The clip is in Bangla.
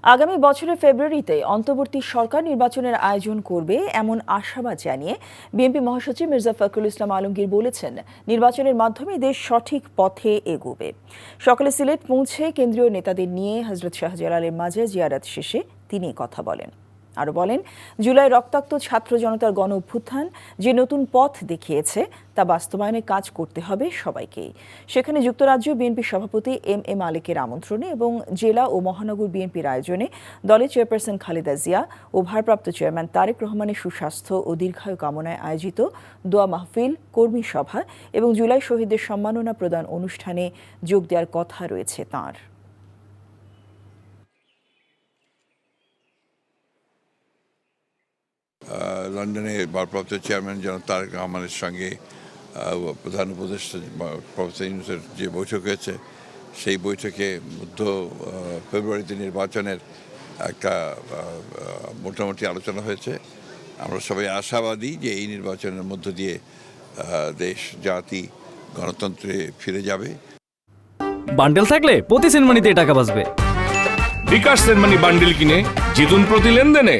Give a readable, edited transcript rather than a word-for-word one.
আগামী বছরের ফেব্রুয়ারিতে অন্তর্বর্তী সরকার নির্বাচনের আয়োজন করবে এমন আশাবাদ জানিয়ে বিএনপি মহাসচিব মির্জা ফখরুল ইসলাম আলমগীর বলেছেন, নির্বাচনের মাধ্যমে দেশ সঠিক পথে এগোবে। সকালে সিলেট পৌঁছে কেন্দ্রীয় নেতাদের নিয়ে হযরত শাহজালালের মাজার জিয়ারত শেষে তিনি কথা বলেন। আরও বলেন, জুলাই রক্তাক্ত ছাত্র জনতার গণ অভ্যুত্থান যে নতুন পথ দেখিয়েছে তা বাস্তবায়নে কাজ করতে হবে সবাইকেই। সেখানে যুক্তরাজ্য বিএনপি সভাপতি এম মালেকের আমন্ত্রণে এবং জেলা ও মহানগর বিএনপির আয়োজনে দলের চেয়ারপারসন খালেদা জিয়া ও ভারপ্রাপ্ত চেয়ারম্যান তারেক রহমানের সুস্বাস্থ্য ও দীর্ঘায়ু কামনায় আয়োজিত দোয়া মাহফিল, কর্মী সভা এবং জুলাই শহীদদের সম্মাননা প্রদান অনুষ্ঠানে যোগ দেওয়ার কথা রয়েছে তাঁর। লন্ডনে ভারপ্রাপ্ত চেয়ারম্যান জনাব তারেক রহমানের সঙ্গে প্রধান উপদেষ্টা প্রফেসর ইউনূসের যে বৈঠক হয়েছে, সেই বৈঠকে মধ্য ফেব্রুয়ারিতে নির্বাচনের একটা মোটামুটি আলোচনা হয়েছে। আমরা সবাই আশাবাদী যে এই নির্বাচনের মধ্য দিয়ে দেশ জাতি গণতন্ত্রে ফিরে যাবে। বান্ডেল থাকলে প্রতি সেনমানিতে টাকা বাঁচবে। বিকাশ সেনমানি বান্ডেল কিনে জিতুন প্রতি লেনদেনে।